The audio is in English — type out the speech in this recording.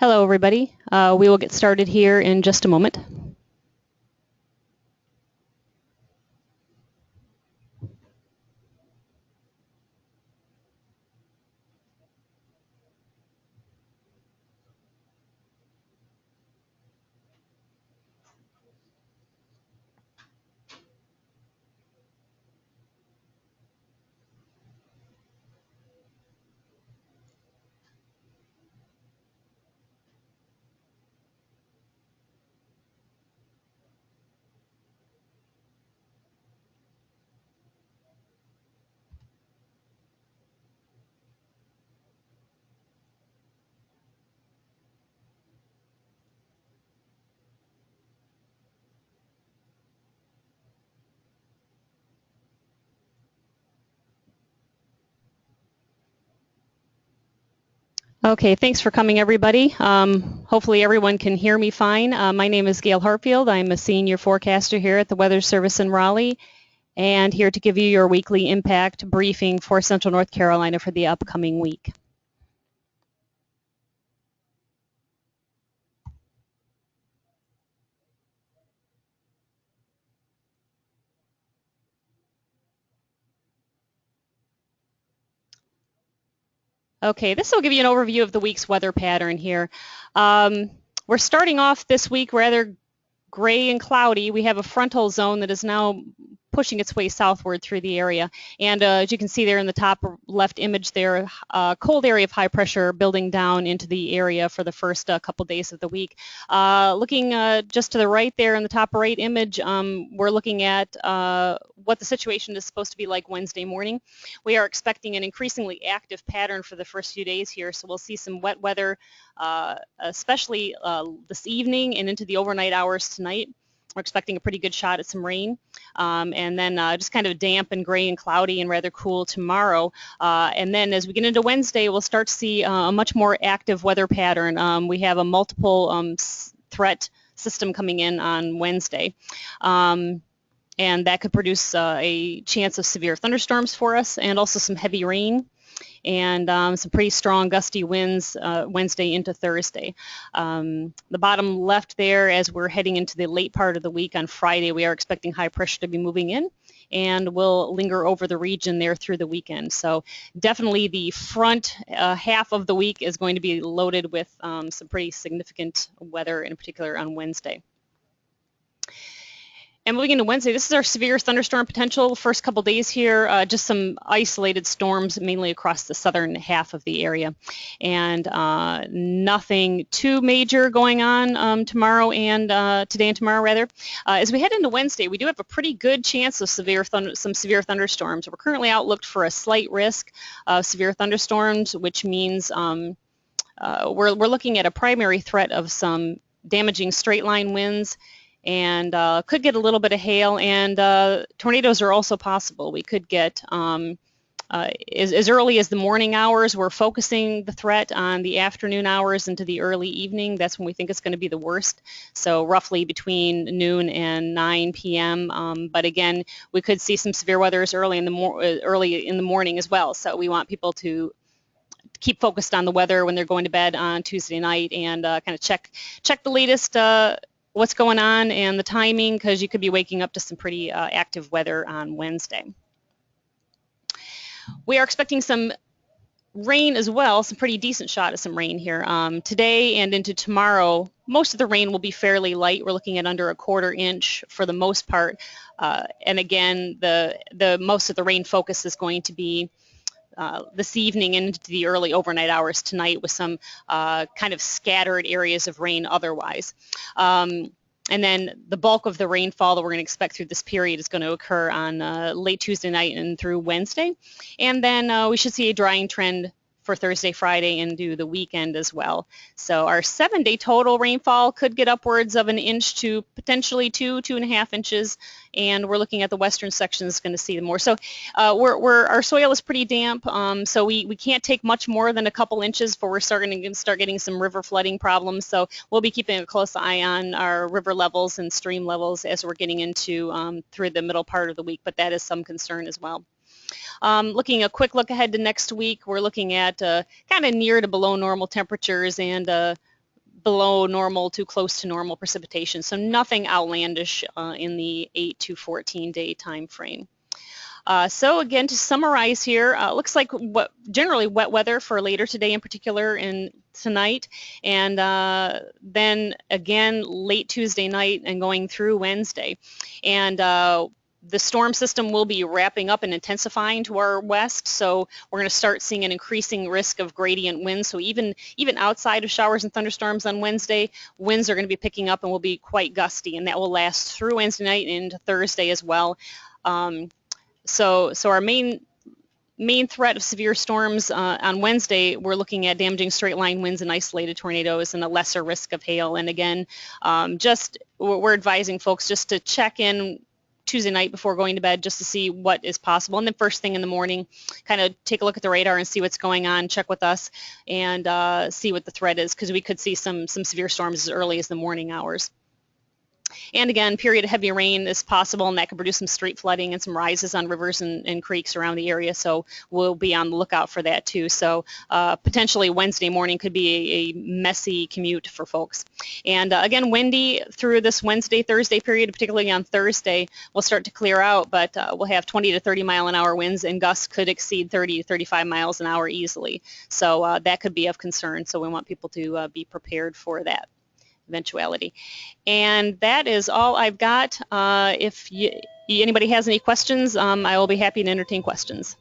Hello, everybody. We will get started here in just a moment. Okay, thanks for coming, everybody. Hopefully everyone can hear me fine. My name is Gail Hartfield. I'm a senior forecaster here at the Weather Service in Raleigh, and here to give you your weekly impact briefing for Central North Carolina for the upcoming week. Okay, this will give you an overview of the week's weather pattern here. We're starting off this week rather gray and cloudy. We have a frontal zone that is now pushing its way southward through the area. And as you can see there in the top left image there, a cold area of high pressure building down into the area for the first couple days of the week. Looking just to the right there in the top right image, we're looking at what the situation is supposed to be like Wednesday morning. We are expecting an increasingly active pattern for the first few days here, so we'll see some wet weather, especially this evening and into the overnight hours tonight. We're expecting a pretty good shot at some rain, and then just kind of damp and gray and cloudy and rather cool tomorrow. And then as we get into Wednesday, we'll start to see a much more active weather pattern. We have a multiple threat system coming in on Wednesday. And that could produce a chance of severe thunderstorms for us and also some heavy rain and some pretty strong gusty winds Wednesday into Thursday. The bottom left there, as we're heading into the late part of the week on Friday, we are expecting high pressure to be moving in and will linger over the region there through the weekend. So definitely the front half of the week is going to be loaded with some pretty significant weather, in particular on Wednesday. And moving into Wednesday, this is our severe thunderstorm potential. First couple days here, just some isolated storms, mainly across the southern half of the area. And nothing too major going on tomorrow and today and tomorrow, rather. As we head into Wednesday, we do have a pretty good chance of some severe thunderstorms. We're currently outlooked for a slight risk of severe thunderstorms, which means we're looking at a primary threat of some damaging straight line winds, and could get a little bit of hail, and tornadoes are also possible. We could get as early as the morning hours. We're focusing the threat on the afternoon hours into the early evening. That's when we think it's going to be the worst, so roughly between noon and 9 p.m. But again, we could see some severe weather early in the morning as well, so we want people to keep focused on the weather when they're going to bed on Tuesday night, and kind of check the latest what's going on and the timing, because you could be waking up to some pretty active weather on Wednesday. We are expecting some rain as well, some pretty decent shot of some rain here. Today and into tomorrow, most of the rain will be fairly light. We're looking at under a 1/4 inch for the most part. And again, the most of the rain focus is going to be this evening into the early overnight hours tonight, with some kind of scattered areas of rain otherwise. And then the bulk of the rainfall that we're going to expect through this period is going to occur on late Tuesday night and through Wednesday. And then we should see a drying trend for Thursday, Friday, and do the weekend as well. So our 7-day total rainfall could get upwards of 1 inch to potentially 2.5 inches, and we're looking at the western section is going to see more. So our soil is pretty damp, so we can't take much more than a couple inches before we're starting to start getting some river flooding problems. So we'll be keeping a close eye on our river levels and stream levels as we're getting into through the middle part of the week, but that is some concern as well. Looking a quick look ahead to next week, we're looking at kind of near to below normal temperatures and below normal to close to normal precipitation. So nothing outlandish in the 8 to 14 day time frame. So again, to summarize here, looks like generally wet weather for later today in particular and tonight, and then again late Tuesday night and going through Wednesday. And the storm system will be wrapping up and intensifying to our west, so we're going to start seeing an increasing risk of gradient winds. So even outside of showers and thunderstorms on Wednesday, winds are going to be picking up and will be quite gusty, and that will last through Wednesday night and into Thursday as well. So our main threat of severe storms on Wednesday, we're looking at damaging straight line winds and isolated tornadoes and a lesser risk of hail. And again, we're advising folks just to check in Tuesday night before going to bed just to see what is possible. And then first thing in the morning, kind of take a look at the radar and see what's going on, check with us, and see what the threat is, because we could see some severe storms as early as the morning hours. And again, period of heavy rain is possible, and that could produce some street flooding and some rises on rivers and creeks around the area. So we'll be on the lookout for that too. So potentially Wednesday morning could be a messy commute for folks. And again, windy through this Wednesday, Thursday period, particularly on Thursday, will start to clear out, but we'll have 20 to 30 mile an hour winds, and gusts could exceed 30 to 35 miles an hour easily. So that could be of concern. So we want people to be prepared for that eventuality. And that is all I've got. If anybody has any questions, I will be happy to entertain questions.